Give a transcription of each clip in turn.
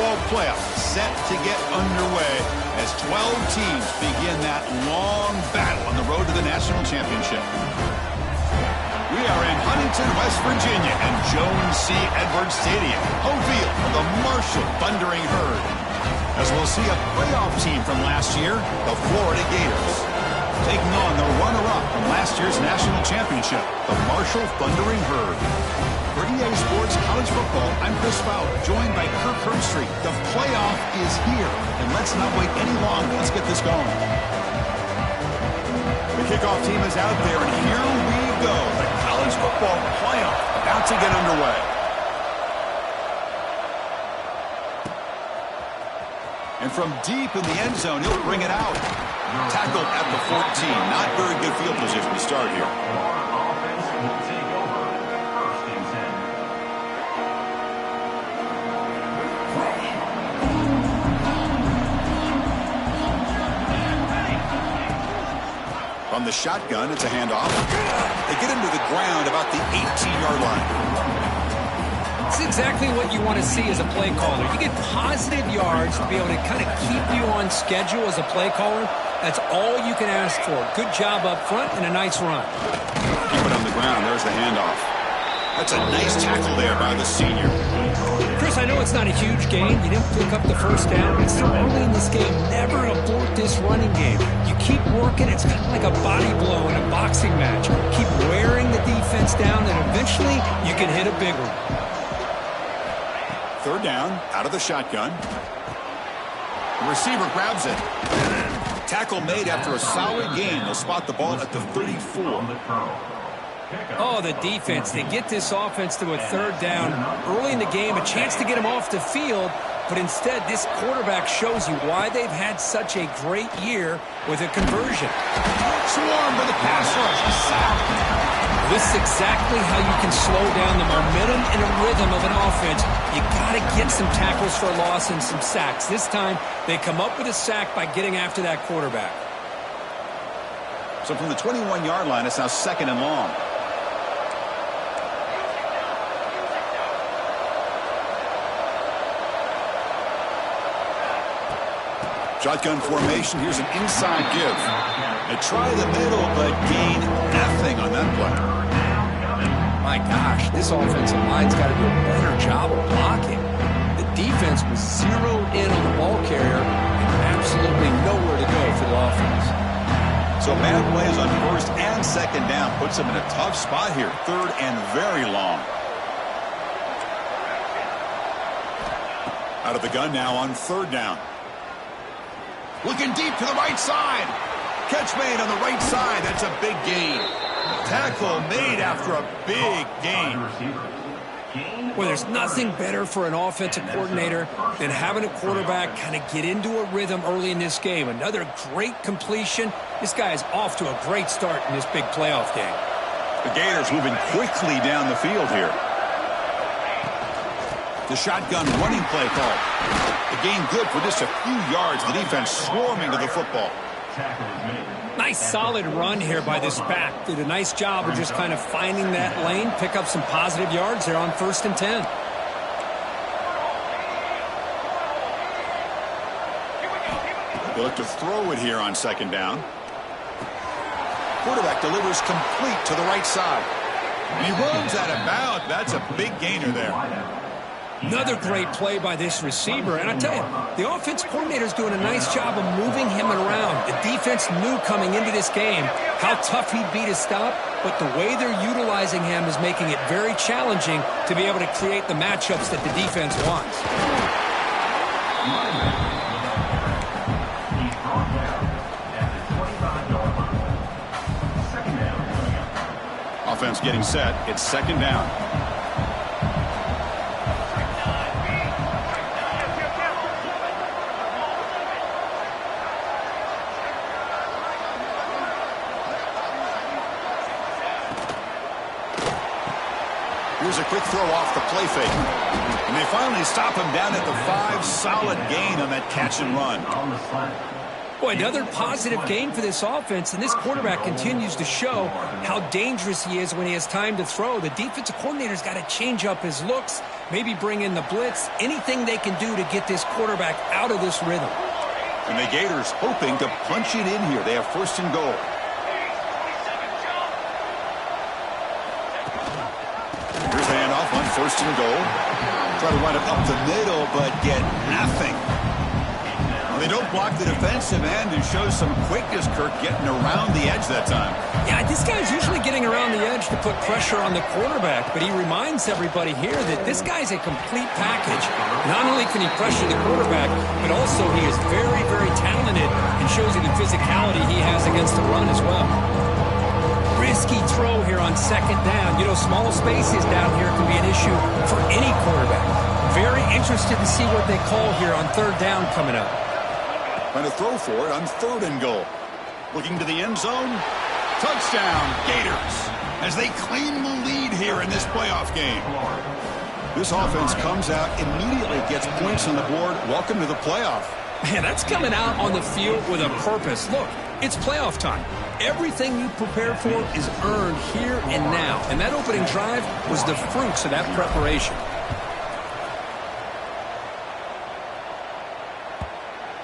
football playoff set to get underway as 12 teams begin that long battle on the road to the national championship. We are in Huntington, West Virginia, and Jones C. Edwards Stadium, home field for the Marshall Thundering Herd, as we'll see a playoff team from last year, the Florida Gators, taking on the runner-up from last year's national championship, the Marshall Thundering Herd. For EA Sports College Football, I'm Chris Fowler, joined by Kirk Herbstreit. The playoff is here, and let's not wait any longer. Let's get this going. The kickoff team is out there, and here we go. The college football playoff about to get underway. And from deep in the end zone, he'll bring it out. Tackled at the 14. Not very good field position to start here. From the shotgun, it's a handoff. They get him to the ground about the 18-yard line. It's exactly what you want to see as a play caller. You get positive yards to be able to kind of keep you on schedule as a play caller. That's all you can ask for. Good job up front and a nice run. Keep it on the ground. There's the handoff. That's a nice tackle there by the senior. Chris, I know it's not a huge game. You didn't pick up the first down. It's still early in this game. Never abort this running game. You keep working. It's kind of like a body blow in a boxing match. Keep wearing the defense down, and eventually you can hit a big one. Third down, out of the shotgun. The receiver grabs it. Tackle made after a solid gain. They'll spot the ball at the 34. Oh, the defense. They get this offense to a third down early in the game, a chance to get them off the field, but instead this quarterback shows you why they've had such a great year with a conversion. Swarm with a pass rush. A sack. This is exactly how you can slow down the momentum and a rhythm of an offense. You got to get some tackles for loss and some sacks. This time, they come up with a sack by getting after that quarterback. So from the 21-yard line, it's now second and long. Shotgun formation. Here's an inside give. They try the middle, but gain nothing on that play. My gosh, this offensive line's got to do a better job of blocking. The defense was zeroed in on the ball carrier and absolutely nowhere to go for the offense. So bad plays on first and second down puts them in a tough spot here. Third and very long. Out of the gun now on third down. Looking deep to the right side. Catch made on the right side. That's a big gain. Tackle made after a big gain. Well, there's nothing better for an offensive coordinator than having a quarterback kind of get into a rhythm early in this game. Another great completion. This guy is off to a great start in this big playoff game. The Gators moving quickly down the field here. The shotgun running play call. The gain good for just a few yards. The defense swarming to the football. Nice solid run here by this back. Did a nice job of just kind of finding that lane, pick up some positive yards there on 1st and 10. They look to throw it here on second down. Quarterback delivers complete to the right side. He runs out of bounds. That's a big gainer there. Another great play by this receiver. And I tell you, the offense coordinator is doing a nice job of moving him around. The defense knew coming into this game how tough he'd be to stop, but the way they're utilizing him is making it very challenging to be able to create the matchups that the defense wants. Offense getting set. It's second down. Here's a quick throw off the play fake. And they finally stop him down at the 5. Solid gain on that catch and run. Boy, another positive game for this offense, and this quarterback continues to show how dangerous he is when he has time to throw. The defensive coordinator's got to change up his looks maybe bring in the blitz, anything they can do to get this quarterback out of this rhythm. And the Gators hoping to punch it in here. They have first and goal. Here's the handoff on first and goal. Try to run it up the middle, but get nothing. Well, they don't block the defensive end and show some quickness, Kirk, getting around the edge that time. Yeah, this guy's usually getting around the edge to put pressure on the quarterback, but he reminds everybody here that this guy's a complete package. Not only can he pressure the quarterback, but also he is very, very talented and shows you the physicality he has against the run as well. Risky throw here on second down. You know, small spaces down here can be an issue for any quarterback. Very interested to see what they call here on third down coming up. Trying to throw for it on third and goal. Looking to the end zone. Touchdown, Gators, as they claim the lead here in this playoff game. This offense comes out, immediately gets points on the board. Welcome to the playoff. Man, that's coming out on the field with a purpose. Look, it's playoff time. Everything you prepared for is earned here and now. And that opening drive was the fruits of that preparation.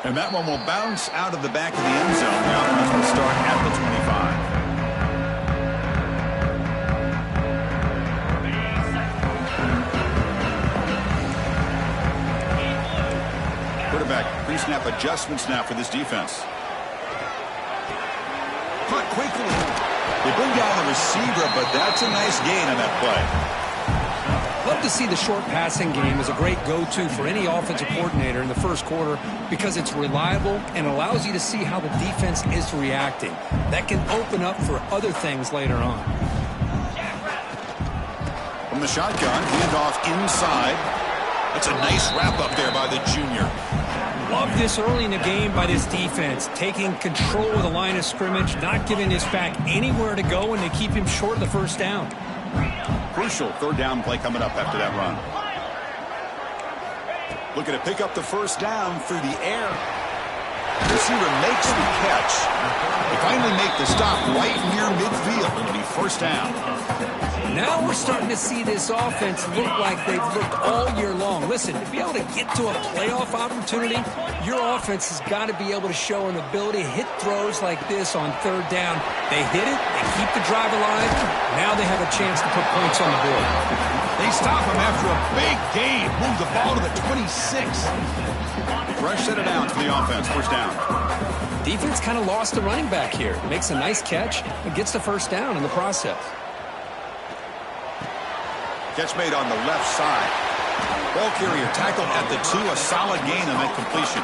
And that one will bounce out of the back of the end zone. The offense will start at the 25. Quarterback pre-snap adjustments now for this defense. Caught quickly. They bring down the receiver, but that's a nice gain on that play. Love to see the short passing game as a great go-to for any offensive coordinator in the first quarter because it's reliable and allows you to see how the defense is reacting. That can open up for other things later on. From the shotgun, handoff inside. That's a nice wrap up there by the junior. Love this early in the game by this defense, taking control of the line of scrimmage, not giving this back anywhere to go, and they keep him short of the first down. Crucial third down play coming up after that run. Looking to pick up the first down through the air. The receiver makes the catch. They finally make the stop right near midfield. It'll be first down. Now we're starting to see this offense look like they've looked all year long. Listen, to be able to get to a playoff opportunity, your offense has got to be able to show an ability to hit throws like this on third down. They hit it, they keep the drive alive. Now they have a chance to put points on the board. They stop him after a big gain. Move the ball to the 26. Fresh set of downs for the offense. First down. Defense kind of lost the running back here. Makes a nice catch and gets the first down in the process. Catch made on the left side. Ball carrier tackled at the 2. A solid gain on that completion.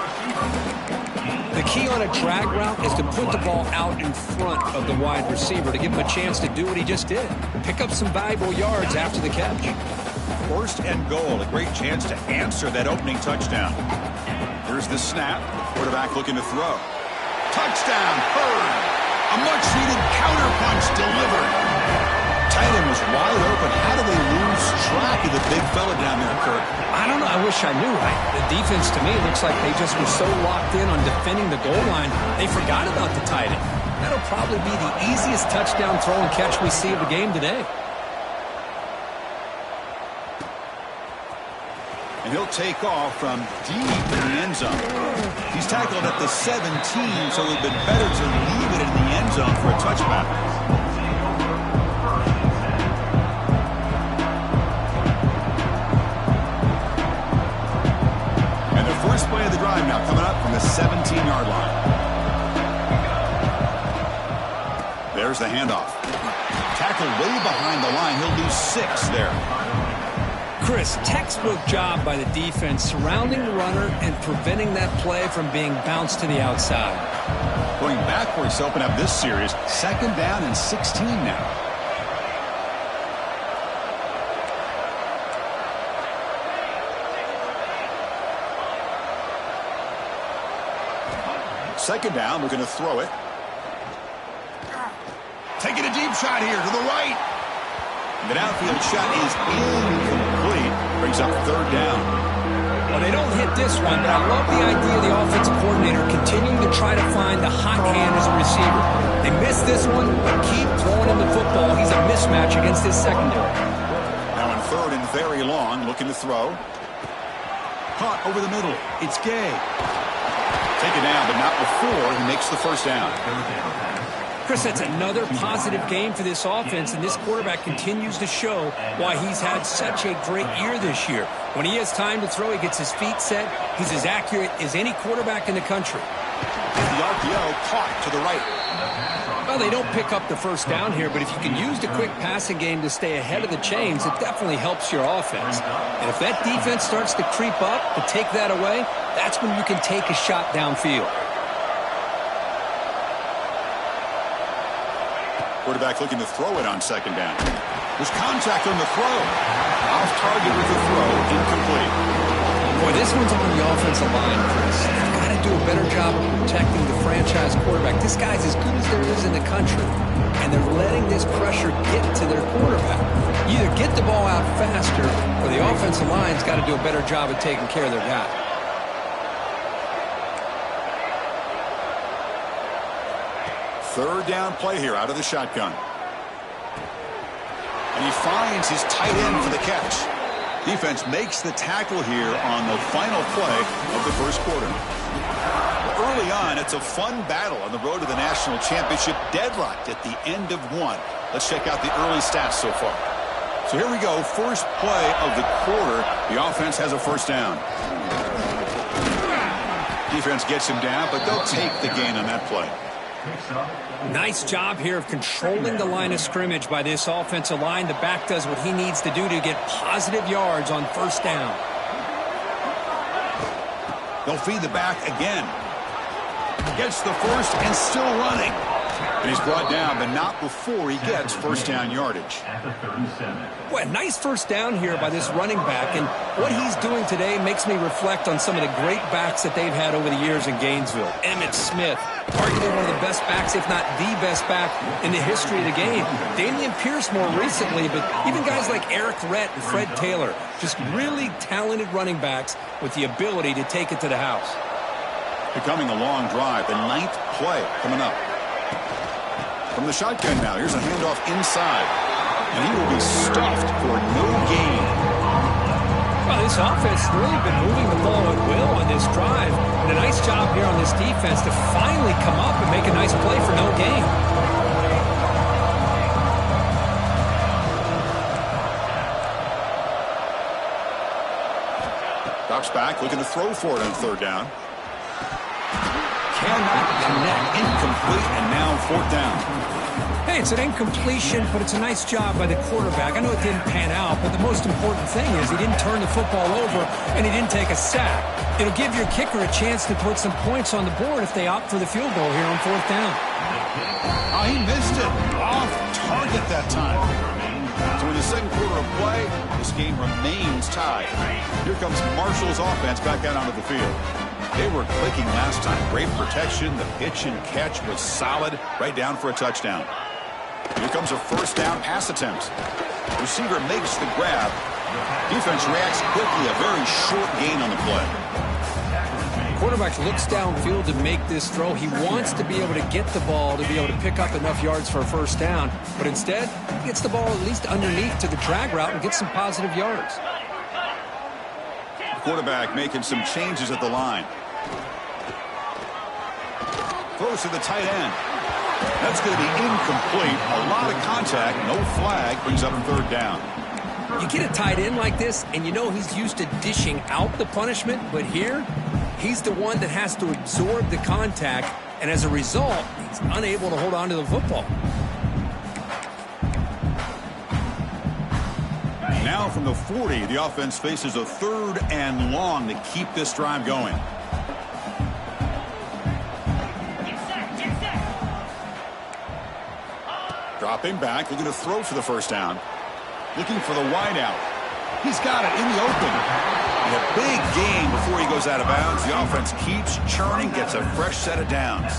The key on a drag route is to put the ball out in front of the wide receiver to give him a chance to do what he just did. Pick up some valuable yards after the catch. First and goal. A great chance to answer that opening touchdown. Here's the snap. Quarterback looking to throw. Touchdown, Hurd. A much-needed counterpunch delivered. Tight end was wide open. How do they lose track of the big fella down there, Kirk? I don't know. I wish I knew. The defense, to me, looks like they just were so locked in on defending the goal line, they forgot about the tight end. That'll probably be the easiest touchdown throw and catch we see of the game today. And he'll take off from deep in the end zone. He's tackled at the 17, so it would have been better to leave it in the end zone for a touchback. First play of the drive now coming up from the 17-yard line. There's the handoff. Tackle way behind the line. He'll lose 6 there. Chris, textbook job by the defense surrounding the runner and preventing that play from being bounced to the outside. Going backwards to open up this series. Second down and 16 now. Second down, we're going to throw it. Taking a deep shot here to the right. The downfield shot is incomplete. Brings up third down. Well, they don't hit this one, but I love the idea of the offensive coordinator continuing to try to find the hot hand as a receiver. They missed this one, but keep throwing him the football. He's a mismatch against his secondary. Now in third and very long. Young looking to throw. Caught over the middle. It's Gay. Taken down, but not before he makes the first down. Chris, that's another positive game for this offense, and this quarterback continues to show why he's had such a great year this year. When he has time to throw, he gets his feet set. He's as accurate as any quarterback in the country. The RPO caught to the right. Well, they don't pick up the first down here, but if you can use the quick passing game to stay ahead of the chains, it definitely helps your offense. And if that defense starts to creep up to take that away, that's when you can take a shot downfield. Quarterback looking to throw it on second down. There's contact on the throw. Off target with the throw, incomplete. Boy, this one's on the offensive line, Chris. They've got to do a better job of protecting the franchise quarterback. This guy's as good as there is in the country, and they're letting this pressure get to their quarterback. Either get the ball out faster, or the offensive line's got to do a better job of taking care of their guy. Third down play here out of the shotgun. And he finds his tight end for the catch. Defense makes the tackle here on the final play of the first quarter. Early on, it's a fun battle on the road to the national championship, deadlocked at the end of one. Let's check out the early stats so far. So here we go, first play of the quarter. The offense has a first down. Defense gets him down, but they'll take the gain on that play. Nice job here of controlling the line of scrimmage by this offensive line. The back does what he needs to do to get positive yards on first down. They'll feed the back again. Gets the first and still running. And he's brought down, but not before he gets first down yardage. Well, nice first down here by this running back, and what he's doing today makes me reflect on some of the great backs that they've had over the years in Gainesville. Emmitt Smith, arguably one of the best backs, if not the best back in the history of the game. Dameon Pierce more recently, but even guys like Eric Rhett and Fred Taylor, just really talented running backs with the ability to take it to the house. Becoming a long drive, the 9th play coming up. From the shotgun now, here's a handoff inside. And he will be stuffed for no gain. Well, this offense has really been moving the ball at will on this drive. And a nice job here on this defense to finally come up and make a nice play for no gain. Drops back, looking to throw for it on third down. Cannot connect, incomplete, and now fourth down. Hey, it's an incompletion, but it's a nice job by the quarterback. I know it didn't pan out, but the most important thing is he didn't turn the football over and he didn't take a sack. It'll give your kicker a chance to put some points on the board if they opt for the field goal here on fourth down. Oh, he missed it. Off target that time. So in the second quarter of play, this game remains tied. Here comes Marshall's offense back out onto the field. They were clicking last time. Great protection. The pitch and catch was solid. Right down for a touchdown. Here comes a first down pass attempt. Receiver makes the grab. Defense reacts quickly. A very short gain on the play. Quarterback looks downfield to make this throw. He wants to be able to get the ball to be able to pick up enough yards for a first down. But instead, he gets the ball at least underneath to the drag route and gets some positive yards. Quarterback making some changes at the line. Throws to the tight end. That's going to be incomplete. A lot of contact. No flag. Brings up third down. You get a tight end like this, and you know he's used to dishing out the punishment. But here, he's the one that has to absorb the contact. And as a result, he's unable to hold on to the football. Now from the 40, the offense faces a third and long to keep this drive going. Dropping back, looking to throw for the first down. Looking for the wideout. He's got it in the open. And a big gain before he goes out of bounds. The offense keeps churning, gets a fresh set of downs.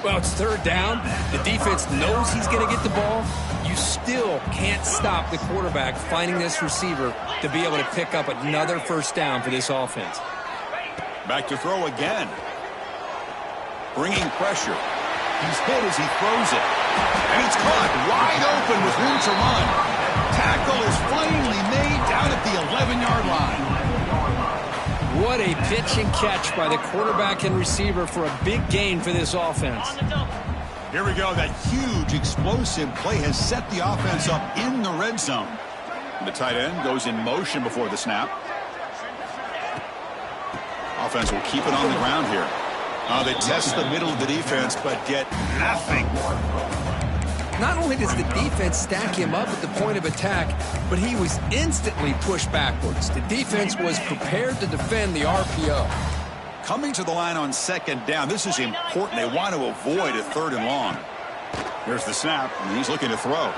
Well, it's third down. The defense knows he's going to get the ball. You still can't stop the quarterback finding this receiver to be able to pick up another first down for this offense. Back to throw again. Bringing pressure. He's hit as he throws it. And it's caught wide open with room to run. Tackle is finally made down at at the 11-yard line. What a pitch and catch by the quarterback and receiver for a big gain for this offense. Here we go. That huge explosive play has set the offense up in the red zone. The tight end goes in motion before the snap. Offense will keep it on the ground here. They test the middle of the defense, but get nothing. Not only does the defense stack him up at the point of attack, but he was instantly pushed backwards. The defense was prepared to defend the RPO. Coming to the line on second down, this is important. They want to avoid a third and long. Here's the snap, and he's looking to throw.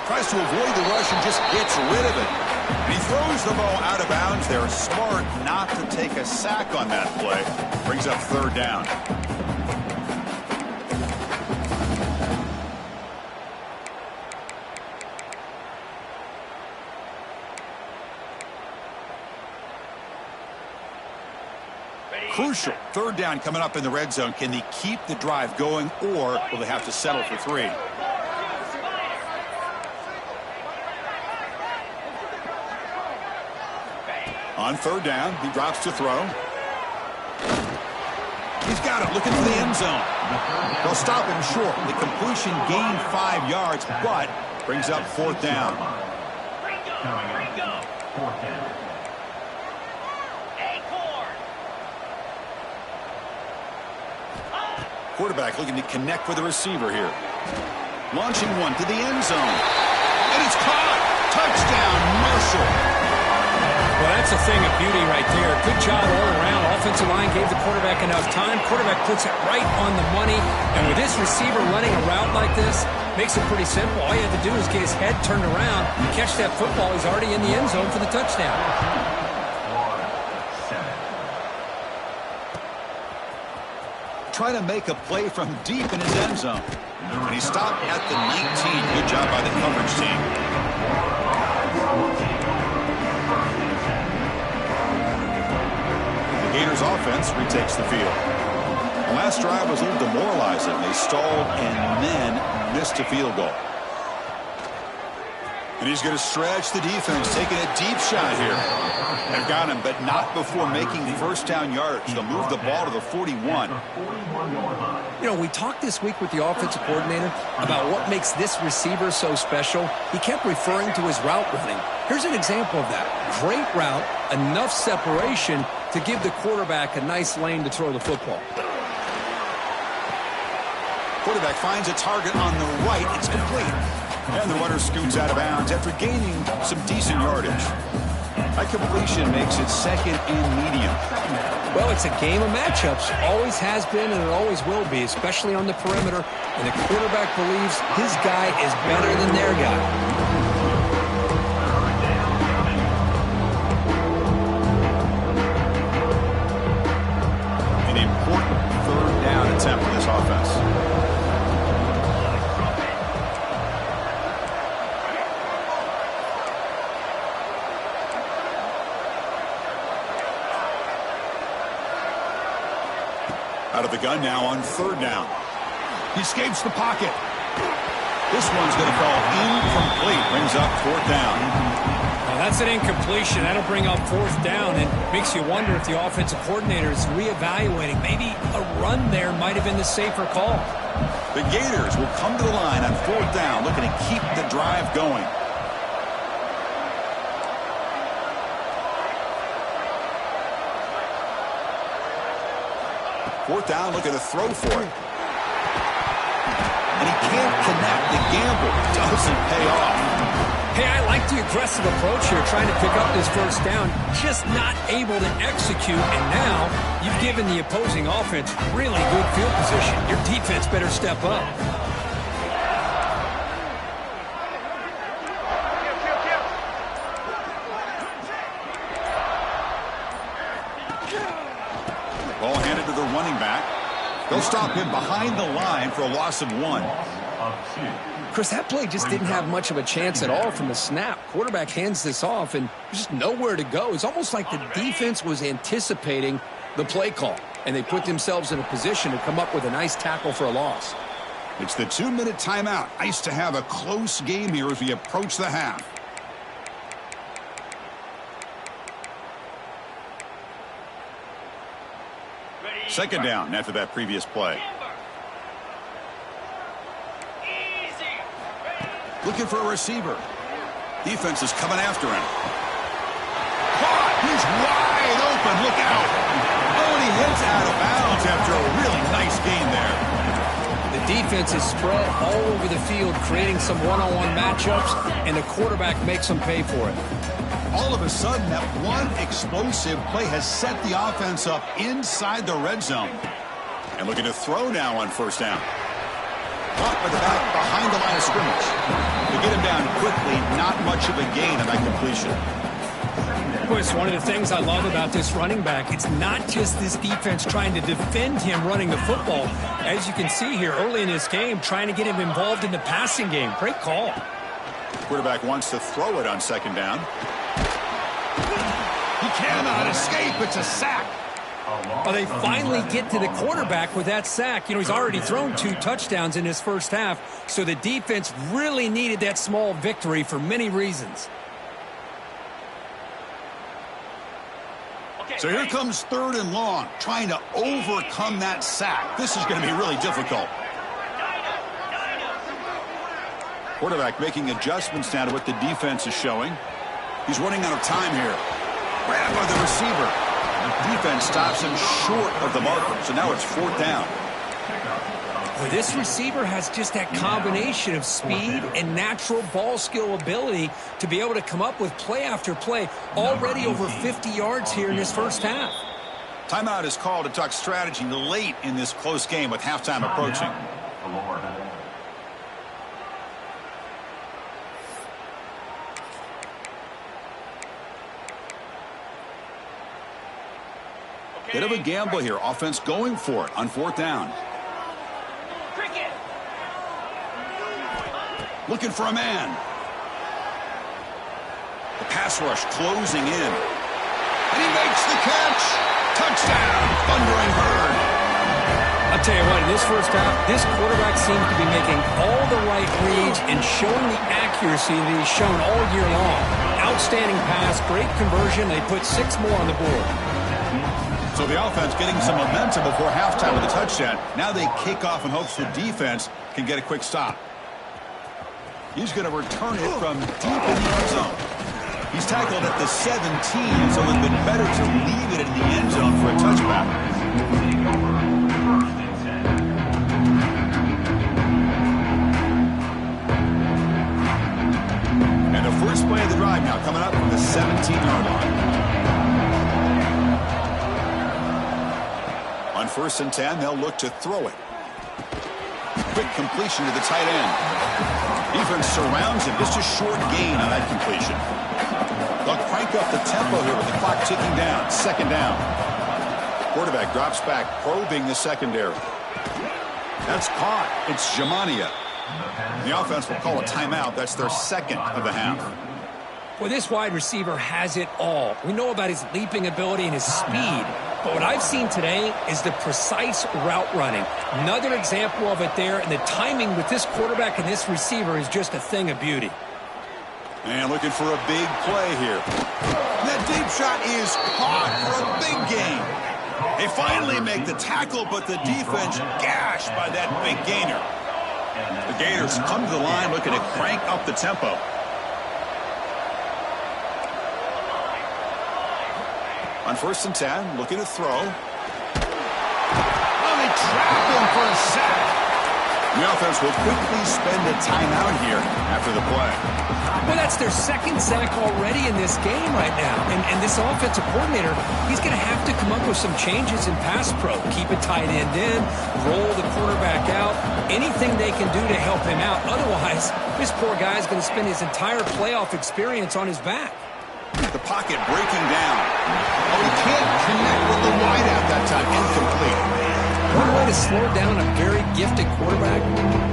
Tries to avoid the rush and just gets rid of it. And he throws the ball out of bounds. They're smart not to take a sack on that play. Brings up third down. Crucial. Third down coming up in the red zone. Can they keep the drive going, or will they have to settle for 3? On third down, he drops to throw. He's got it, looking for the end zone. They'll stop him short. The completion gained 5 yards, but brings up fourth down. Quarterback looking to connect with the receiver here. Launching one to the end zone. And it's caught. Touchdown, Marshall. Well, that's a thing of beauty right there. Good job all around. Offensive line gave the quarterback enough time. Quarterback puts it right on the money. And with this receiver running a route like this, makes it pretty simple. All you have to do is get his head turned around, catch that football. He's already in the end zone for the touchdown. Trying to make a play from deep in his end zone. And he stopped at the 19. Good job by the coverage team. The Gators offense retakes the field. The last drive was a little demoralizing. They stalled and then missed a field goal. And he's going to stretch the defense, taking a deep shot here. They've got him, but not before making first down yards. They'll move the ball to the 41. You know, we talked this week with the offensive coordinator about what makes this receiver so special. He kept referring to his route running. Here's an example of that. Great route, enough separation to give the quarterback a nice lane to throw the football. Quarterback finds a target on the right. It's complete. And the runner scoots out of bounds after gaining some decent yardage. That completion makes it second and medium. Well, it's a game of matchups. Always has been and it always will be, especially on the perimeter. And the quarterback believes his guy is better than their guy. An important third down attempt for this offense. Out of the gun now on third down. He escapes the pocket. This one's going to fall incomplete. Brings up fourth down. Well, that's an incompletion. That'll bring up fourth down and makes you wonder if the offensive coordinator is reevaluating. Maybe a run there might have been the safer call. The Gators will come to the line on fourth down, looking to keep the drive going. Fourth down, looking to throw for it. And he can't connect. The gamble doesn't pay off. Hey, I like the aggressive approach here, trying to pick up this first down, just not able to execute. And now you've given the opposing offense really good field position. Your defense better step up. Ball handed to the running back. They'll stop him behind the line for a loss of 1. Chris, that play just didn't have much of a chance at all from the snap. Quarterback hands this off, and there's just nowhere to go. It's almost like the defense was anticipating the play call, and they put themselves in a position to come up with a nice tackle for a loss. It's the 2-minute timeout. Nice to have a close game here as we approach the half. Second down after that previous play. Looking for a receiver. Defense is coming after him. Caught! He's wide open. Look out. Oh, and he hits out of bounds after a really nice gain there. The defense is spread all over the field, creating some one-on-one matchups, and the quarterback makes them pay for it. All of a sudden, that one explosive play has set the offense up inside the red zone. And looking to throw now on first down. Caught by the back behind the line of scrimmage. To get him down quickly, not much of a gain on that completion. Boy, it's one of the things I love about this running back. It's not just this defense trying to defend him running the football. As you can see here early in this game, trying to get him involved in the passing game. Great call. Quarterback wants to throw it on second down. He cannot escape. It's a sack. Well, they finally get to the quarterback with that sack. You know, he's already thrown 2 touchdowns in his first half, so the defense really needed that small victory for many reasons. So here comes third and long, trying to overcome that sack. This is going to be really difficult. Quarterback making adjustments now to what the defense is showing. He's running out of time here. Grabbed by the receiver. The defense stops him short of the marker, so now it's fourth down. Well, this receiver has just that combination of speed and natural ball skill ability to be able to come up with play after play, already over 50 yards here in this first half. Timeout is called to talk strategy late in this close game with halftime approaching. Bit of a gamble here. Offense going for it on fourth down. Looking for a man. The pass rush closing in. And he makes the catch. Touchdown, Thundering Herd. I'll tell you what, in this first half, this quarterback seems to be making all the right reads and showing the accuracy that he's shown all year long. Outstanding pass, great conversion. They put 6 more on the board. So the offense getting some momentum before halftime with a touchdown. Now they kick off in hopes the defense can get a quick stop. He's going to return it from deep in the end zone. He's tackled at the 17, so it would have been better to leave it in the end zone for a touchback. And the first play of the drive now coming up from the 17-yard line. On first and 10, they'll look to throw it. Quick completion to the tight end. Defense surrounds him. Just a short gain on that completion. They'll crank up the tempo here with the clock ticking down. Second down. Quarterback drops back, probing the secondary. That's caught. It's Jamania. The offense will call a timeout. That's their second of the half. Well, this wide receiver has it all. We know about his leaping ability and his speed. But what I've seen today is the precise route running. Another example of it there, and the timing with this quarterback and this receiver is just a thing of beauty. And looking for a big play here. That deep shot is caught for a big gain. They finally make the tackle, but the defense gashed by that big gainer. The Gators come to the line looking to crank up the tempo. On first and 10, looking to throw. Oh, they trap him for a sack. The offense will quickly spend a timeout here after the play. Well, that's their second sack already in this game right now. And this offensive coordinator, he's going to have to come up with some changes in pass pro. Keep a tight end in, roll the quarterback out, anything they can do to help him out. Otherwise, this poor guy is going to spend his entire playoff experience on his back. The pocket breaking down. Oh, he can't connect with the wideout that time. Incomplete. One way to slow down a very gifted quarterback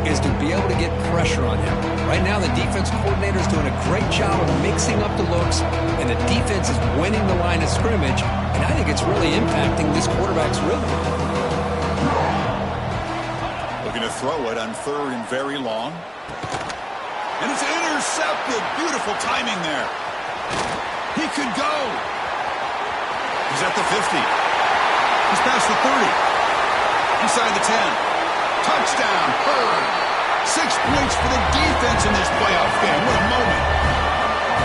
is to be able to get pressure on him. Right now, the defense coordinator is doing a great job of mixing up the looks, and the defense is winning the line of scrimmage, and I think it's really impacting this quarterback's rhythm. Looking to throw it on third and very long. And it's intercepted. Beautiful timing there. He could go. He's at the 50. He's past the 30. Inside the 10. Touchdown, Hurd. 6 points for the defense in this playoff game. What a moment.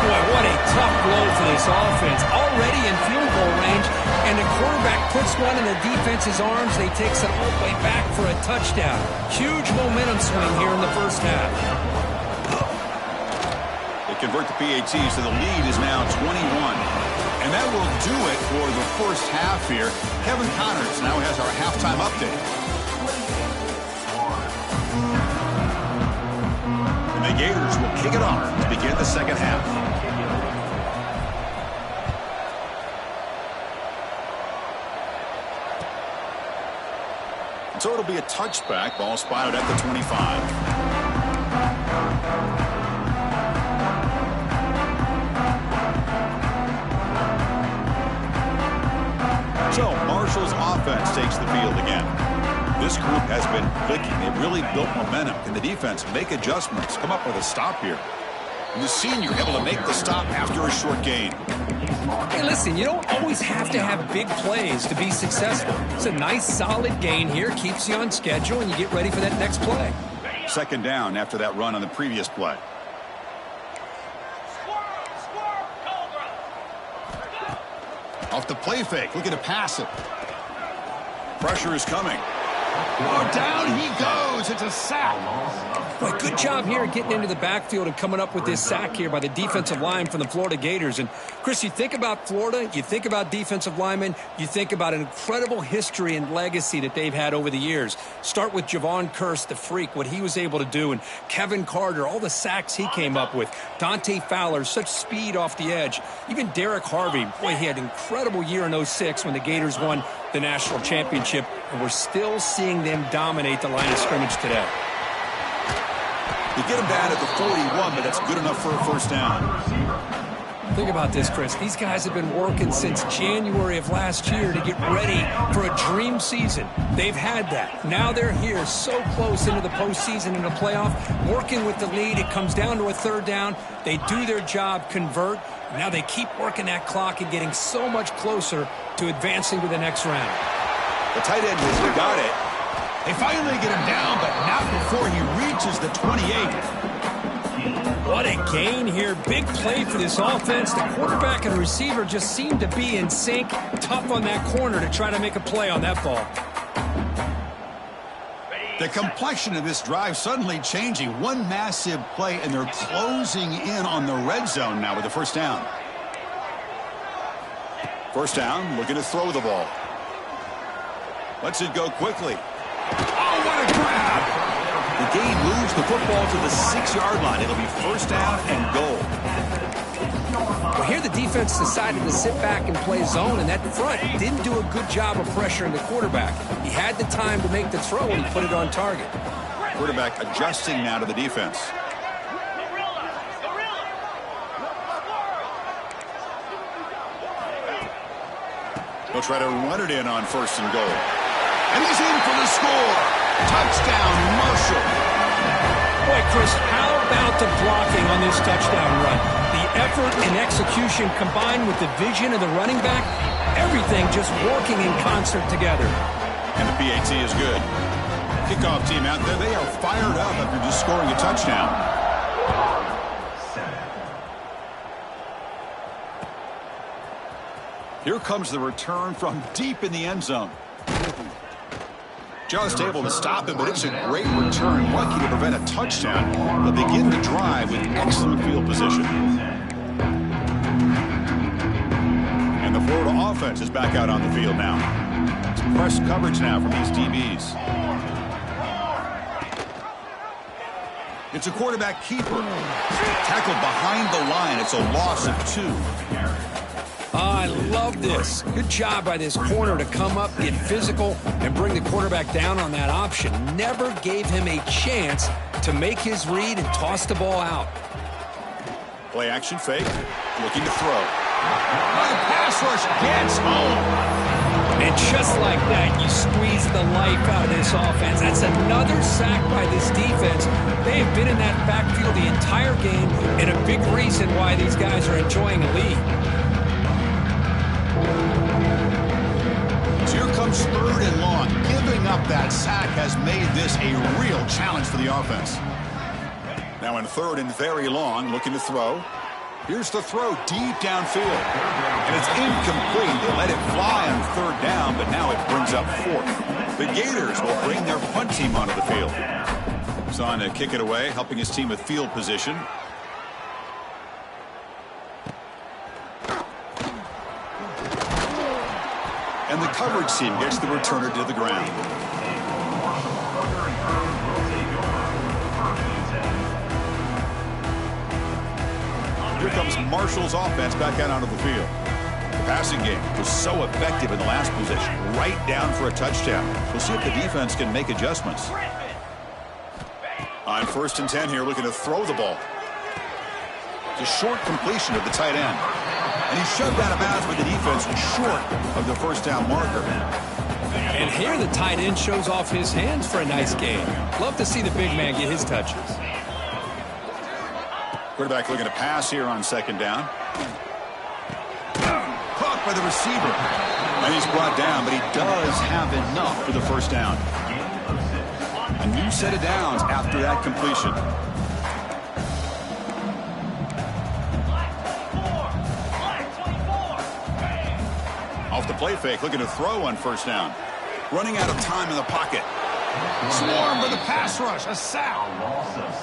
Boy, what a tough blow for this offense. Already in field goal range, and the quarterback puts one in the defense's arms. They takes it all the way back for a touchdown. Huge momentum swing here in the first half. They convert the PATs, so the lead is now 21. And that will do it for the first half here. Kevin Connors now has our halftime update. And the Gators will kick it off to begin the second half. So it'll be a touchback. Ball spotted at the 25. So Marshall's offense takes the field again. This group has been clicking. They've really built momentum. Can the defense make adjustments? Come up with a stop here. And the senior able to make the stop after a short gain. Hey, listen, you don't always have to have big plays to be successful. It's a nice, solid gain here. Keeps you on schedule, and you get ready for that next play. Second down after that run on the previous play. Off the play fake, looking to pass it. Pressure is coming. Oh, down he goes. It's a sack. Boy, good job here getting into the backfield and coming up with this sack here by the defensive line from the Florida Gators. And, Chris, you think about Florida, you think about defensive linemen, you think about an incredible history and legacy that they've had over the years. Start with Javon Kearse, the freak, what he was able to do, and Kevin Carter, all the sacks he came up with. Dante Fowler, such speed off the edge. Even Derek Harvey, boy, he had an incredible year in 06 when the Gators won the national championship, and we're still seeing them dominate the line of scrimmage today. You get him down at the 41, but that's good enough for a first down. Think about this, Chris. These guys have been working since January of last year to get ready for a dream season. They've had that. Now they're here so close into the postseason and the playoff, working with the lead. It comes down to a third down. They do their job, convert. Now they keep working that clock and getting so much closer to advancing to the next round. The tight end has got it. They finally get him down, but not before he reaches the 28. What a gain here. Big play for this offense. The quarterback and receiver just seem to be in sync. Tough on that corner to try to make a play on that ball. The complexion of this drive suddenly changing. One massive play, and they're closing in on the red zone now with the first down. First down, looking to throw the ball. Lets it go quickly. Oh, what a grab! The gain moves the football to the 6-yard line. It'll be first down and goal. Well, here the defense decided to sit back and play zone, and that front didn't do a good job of pressuring the quarterback. He had the time to make the throw, and he put it on target. Quarterback adjusting now to the defense. He'll try to run it in on first and goal. And he's in for the score. Touchdown, Marshall. Boy, Chris, how about the blocking on this touchdown run? The effort and execution combined with the vision of the running back, everything just working in concert together. And the PAT is good. Kickoff team out there, they are fired up after just scoring a touchdown. Here comes the return from deep in the end zone. Just able to stop it, but it's a great return. Lucky to prevent a touchdown, but begin the drive with excellent field position. And the Florida offense is back out on the field now. It's press coverage now from these DBs. It's a quarterback keeper. Tackled behind the line. It's a loss of 2. I love this. Good job by this corner to come up, get physical, and bring the quarterback down on that option. Never gave him a chance to make his read and toss the ball out. Play action fake. Looking to throw. The pass rush gets home. And just like that, you squeeze the life out of this offense. That's another sack by this defense. They have been in that backfield the entire game, and a big reason why these guys are enjoying a lead. Here comes It's 3rd and long. Giving up that sack has made this a real challenge for the offense. Now in 3rd and very long, looking to throw. Here's the throw deep downfield. And it's incomplete. They let it fly on 3rd down, but now it brings up 4th. The Gators will bring their punt team onto the field. He's on to kick it away, helping his team with field position. And the coverage team gets the returner to the ground. Here comes Marshall's offense back out onto the field. The passing game was so effective in the last possession, right down for a touchdown. We'll see if the defense can make adjustments. On 1st and 10 here, looking to throw the ball. It's a short completion of the tight end. And he shoved out of bounds, but the defense was short of the 1st down marker. And here the tight end shows off his hands for a nice game. Love to see the big man get his touches. Quarterback looking to pass here on 2nd down. Caught by the receiver. And he's brought down, but he does have enough for the 1st down. A new set of downs after that completion. Off the play fake, looking to throw on 1st down. Running out of time in the pocket. Swarm for the pass rush, a sack.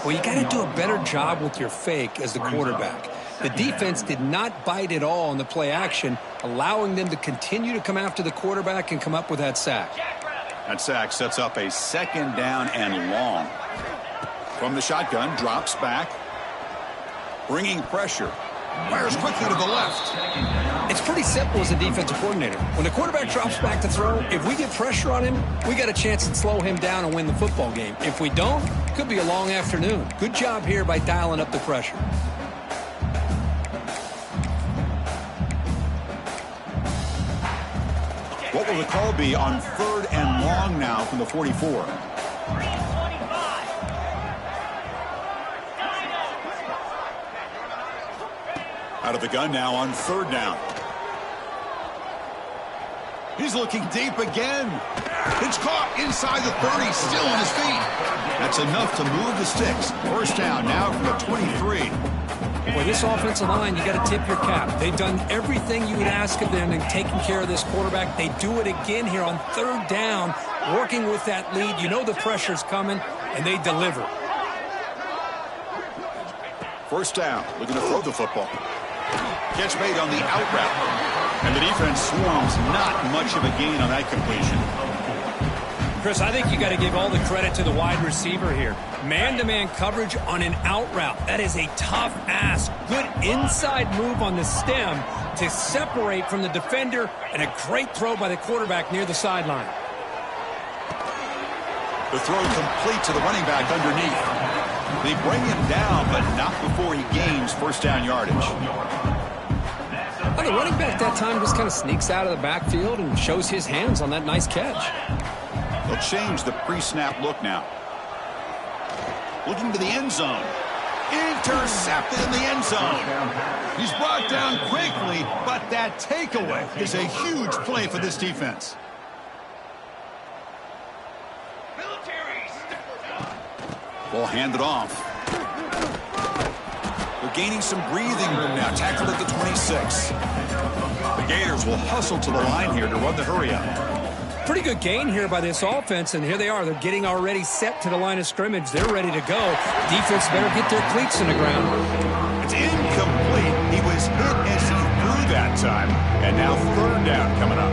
Well, you got to do a better job with your fake as the quarterback. The defense did not bite at all on the play action, allowing them to continue to come after the quarterback and come up with that sack. That sack sets up a 2nd down and long. From the shotgun, drops back. Bringing pressure. Fires quickly to the left. It's pretty simple as a defensive coordinator. When the quarterback drops back to throw, if we get pressure on him, we got a chance to slow him down and win the football game. If we don't, it could be a long afternoon. Good job here by dialing up the pressure. What will the call be on 3rd and long now from the 44? Out of the gun now on 3rd down. He's looking deep again. It's caught inside the 30, still on his feet. That's enough to move the sticks. 1st down now from the 23. Boy, this offensive line, you got to tip your cap. They've done everything you would ask of them in taking care of this quarterback. They do it again here on 3rd down, working with that lead. You know the pressure's coming, and they deliver. 1st down, looking to throw the football. Catch made on the out route. And the defense swarms, not much of a gain on that completion. Chris, I think you got to give all the credit to the wide receiver here. Man-to-man coverage on an out route. That is a tough ask. Good inside move on the stem to separate from the defender, and a great throw by the quarterback near the sideline. The throw complete to the running back underneath. They bring him down, but not before he gains 1st down yardage. Well, the running back that time just kind of sneaks out of the backfield and shows his hands on that nice catch. They'll change the pre-snap look now. Looking to the end zone. Intercepted in the end zone. He's brought down quickly, but that takeaway is a huge play for this defense. Ball handed off. They're gaining some breathing room now. Tackled at the 26. The Gators will hustle to the line here to run the hurry up. Pretty good gain here by this offense, and here they are. They're getting already set to the line of scrimmage. They're ready to go. Defense better get their cleats in the ground. It's incomplete. He was hit as he threw that time. And now 3rd down coming up.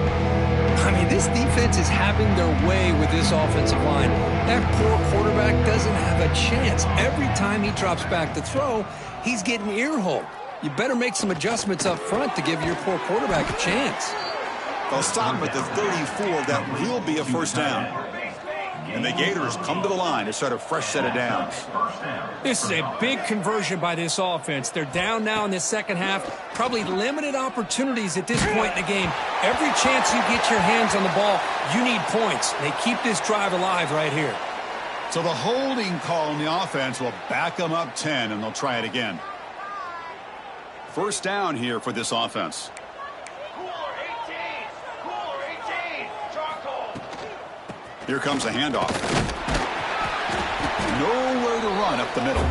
I mean, this defense is having their way with this offensive line. That poor quarterback doesn't have a chance. Every time he drops back to throw, he's getting ear-holed. You better make some adjustments up front to give your poor quarterback a chance. They'll stop him at the 34. That will be a 1st down. And the Gators come to the line to start a fresh set of downs. This is a big conversion by this offense. They're down now in the second half. Probably limited opportunities at this point in the game. Every chance you get your hands on the ball, you need points. They keep this drive alive right here. So the holding call on the offense will back them up 10, and they'll try it again. 1st down here for this offense. Here comes a handoff. Nowhere to run up the middle.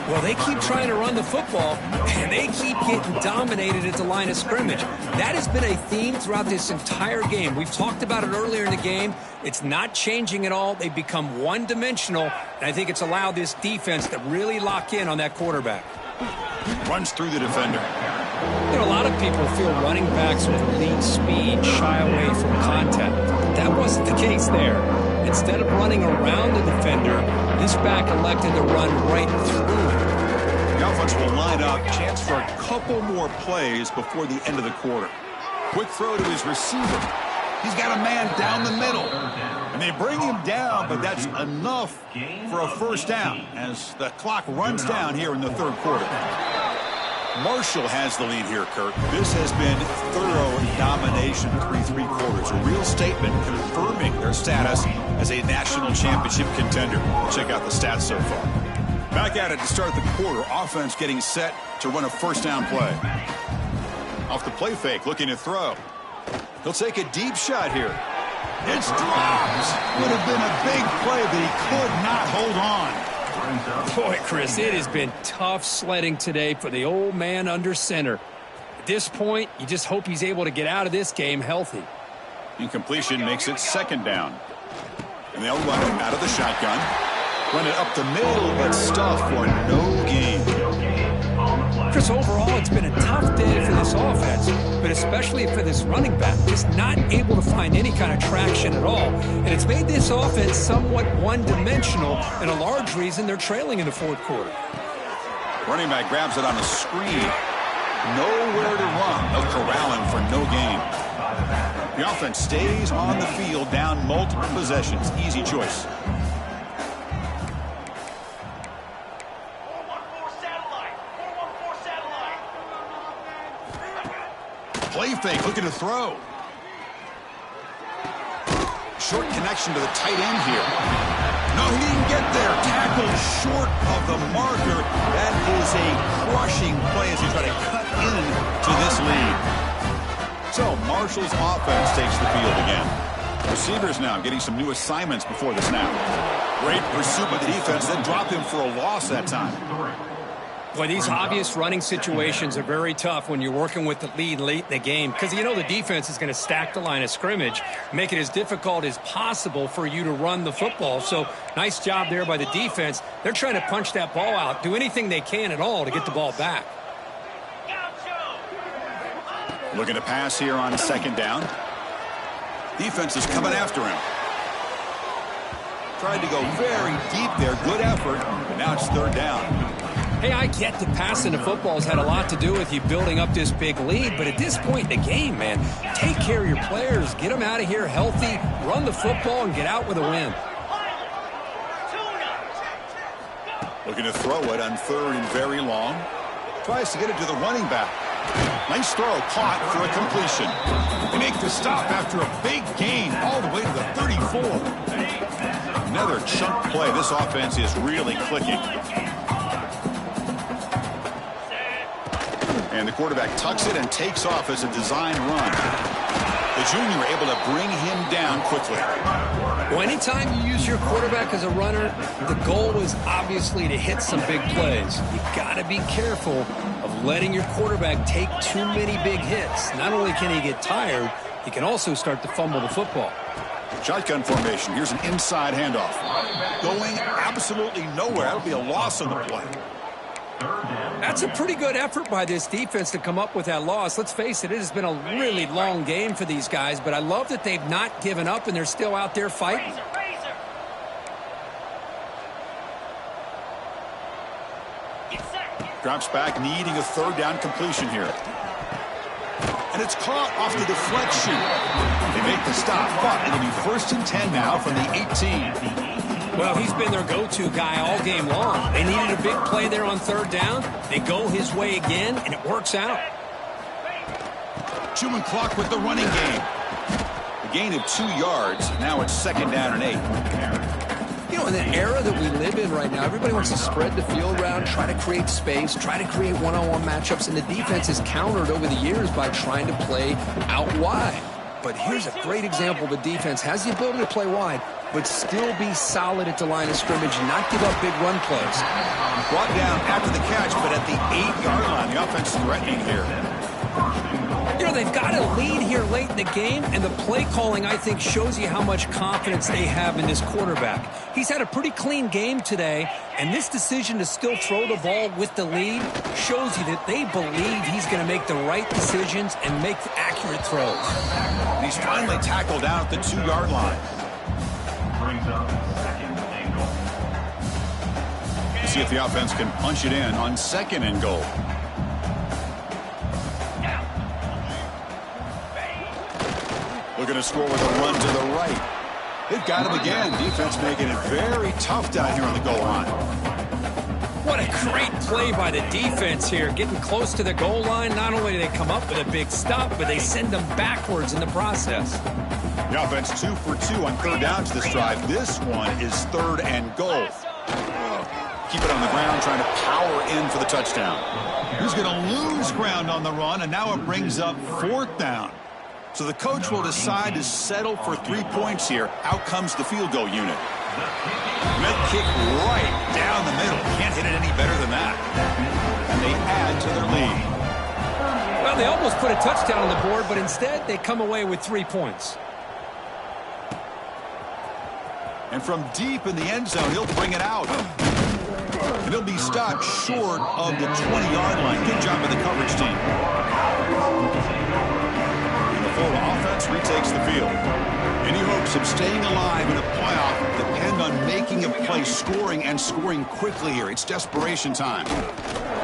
Well, they keep trying to run the football, and they keep getting dominated at the line of scrimmage. That has been a theme throughout this entire game. We've talked about it earlier in the game. It's not changing at all. They've become one-dimensional, and I think it's allowed this defense to really lock in on that quarterback. Runs through the defender. You know, a lot of people feel running backs with elite speed shy away from contact. That wasn't the case there. Instead of running around the defender, this back elected to run right through him. The offense will line up. Chance for a couple more plays before the end of the quarter. Quick throw to his receiver. He's got a man down the middle. And they bring him down, but that's enough for a first down as the clock runs down here in the third quarter. Marshall has the lead here, Kurt. This has been thorough domination through 3 quarters. A real statement confirming their status as a national championship contender. Check out the stats so far. Back at it to start the quarter. Offense getting set to run a first down play. Off the play fake, looking to throw. He'll take a deep shot here. It's dropped. Would have been a big play, but he could not hold on. Boy, Chris, it has been tough sledding today for the old man under center. At this point, you just hope he's able to get out of this game healthy. Incompletion makes it second down. And they'll run it out of the shotgun. Run it up the middle, but stuffed for no gain. Chris, overall, it's been a tough day for this offense, but especially for this running back, just not able to find any kind of traction at all. And it's made this offense somewhat one-dimensional, and a large reason they're trailing in the fourth quarter. Running back grabs it on a screen. Nowhere to run. They'll corral him for no gain. The offense stays on the field, down multiple possessions. Easy choice. Play fake, looking to throw. Short connection to the tight end here. No, he didn't get there. Tackled short of the marker. That is a crushing play as he tries to cut into this lead. So Marshall's offense takes the field again. Receivers now getting some new assignments before the snap. Great pursuit by the defense, then drop him for a loss that time. Boy, these obvious running situations are very tough when you're working with the lead late in the game because you know the defense is going to stack the line of scrimmage, make it as difficult as possible for you to run the football. So nice job there by the defense. They're trying to punch that ball out, do anything they can at all to get the ball back. Looking to pass here on second down. Defense is coming after him. Tried to go very deep there. Good effort. But now it's third down. Hey, I get that passing the football has had a lot to do with you building up this big lead, but at this point in the game, man, take care of your players, get them out of here healthy, run the football, and get out with a win. Looking to throw it on third and very long. Tries to get it to the running back. Nice throw, caught for a completion. They make the stop after a big gain all the way to the 34. Another chunk play. This offense is really clicking. And the quarterback tucks it and takes off as a design run. The junior able to bring him down quickly. Well, anytime you use your quarterback as a runner, the goal is obviously to hit some big plays. You got to be careful of letting your quarterback take too many big hits. Not only can he get tired, he can also start to fumble the football. Shotgun formation. Here's an inside handoff. Going absolutely nowhere. That'll be a loss on the play. That's a pretty good effort by this defense to come up with that loss. Let's face it, it has been a really long game for these guys, but I love that they've not given up and they're still out there fighting. Drops back, needing a third down completion here. And it's caught off the deflection. They make the stop, but it'll be first and 10 now from the 18. Well, he's been their go-to guy all game long. They needed a big play there on third down. They go his way again, and it works out. Chewing clock with the running game. A gain of 2 yards. Now it's second down and 8. You know, in the era that we live in right now, everybody wants to spread the field around, try to create space, try to create one-on-one matchups, and the defense is countered over the years by trying to play out wide. but here's a great example. The defense has the ability to play wide, but still be solid at the line of scrimmage and not give up big run plays. Brought down after the catch, but at the 8-yard line. The offense threatening here. You know, they've got a lead here late in the game, and the play calling, I think, shows you how much confidence they have in this quarterback. He's had a pretty clean game today, and this decision to still throw the ball with the lead shows you that they believe he's going to make the right decisions and make accurate throws. And he's finally tackled down at the 2-yard line. Brings up second and goal. See if the offense can punch it in on 2nd and goal. Looking to score with a run to the right. They've got him again. Defense making it very tough down here on the goal line. What a great play by the defense here. Getting close to the goal line, not only do they come up with a big stop, but they send them backwards in the process. The offense 2 for 2 on 3rd down to this drive. This one is 3rd and goal. Keep it on the ground, trying to power in for the touchdown. He's going to lose ground on the run, and now it brings up 4th down. So the coach will decide to settle for 3 points here. Out comes the field goal unit. Med kick right down the middle. Can't hit it any better than that. And they add to their lead. Well, they almost put a touchdown on the board, but instead they come away with 3 points. And from deep in the end zone, he'll bring it out. And he'll be stopped short of the 20-yard line. Good job by the coverage team. Florida offense retakes the field. Any hopes of staying alive in a playoff depend on making a play, scoring, and scoring quickly here. It's desperation time.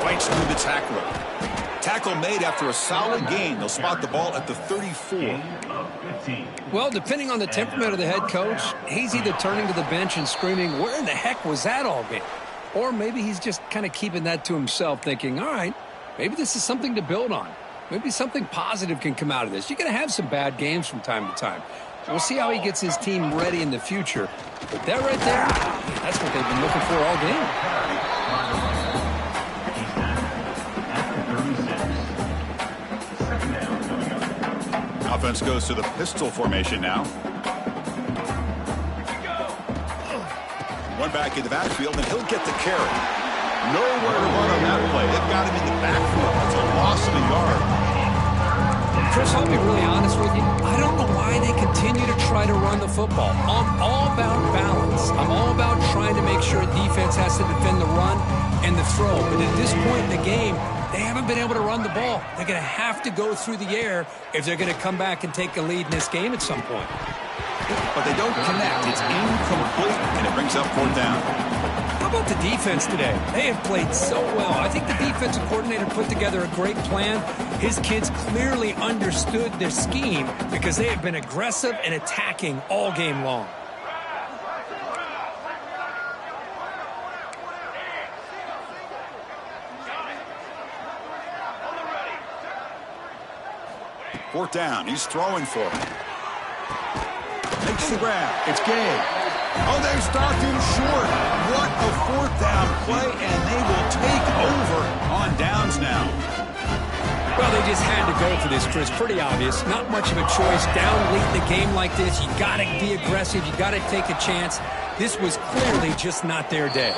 Fights through the tackler. Tackle made after a solid gain. They'll spot the ball at the 34. Well, depending on the temperament of the head coach, he's either turning to the bench and screaming, "Where in the heck was that all game?" Or maybe he's just kind of keeping that to himself, thinking, all right, maybe this is something to build on. Maybe something positive can come out of this. You're going to have some bad games from time to time. We'll see how he gets his team ready in the future. But that right there, that's what they've been looking for all game. Offense goes to the pistol formation now. One back in the backfield, and he'll get the carry. Nowhere to run on that play. They've got him in the backfield. It's a loss of a yard. Chris, I'll be really honest with you. I don't know why they continue to try to run the football. I'm all about balance. I'm all about trying to make sure defense has to defend the run and the throw. But at this point in the game, they haven't been able to run the ball. They're going to have to go through the air if they're going to come back and take a lead in this game at some point. But they don't connect. It's incomplete, and it brings up 4th down. How about the defense today? They have played so well. I think the defensive coordinator put together a great plan. His kids clearly understood their scheme because they have been aggressive and attacking all game long. Fourth down. He's throwing for it. Makes the grab. It's Gay. Oh, they stopped him short. What a 4th down play, and they will take over on downs now. Well, they just had to go for this, Chris. Pretty obvious. Not much of a choice. Down late in the game like this, you got to be aggressive. You got to take a chance. This was clearly just not their day.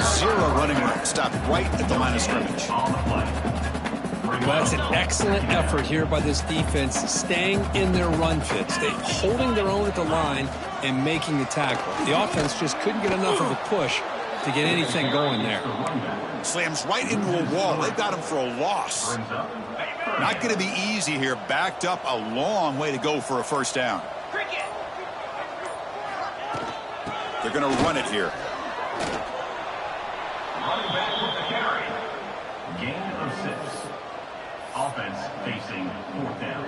0 running room. Stopped right at the line of scrimmage. Well, that's an excellent effort here by this defense, staying in their run fits. They're holding their own at the line and making the tackle. The offense just couldn't get enough of a push to get anything going there. Slams right into a wall. They've got him for a loss. Not going to be easy here. Backed up a long way to go for a 1st down. They're going to run it here. Running back with the carry. Gain of 6. Offense facing 4th down.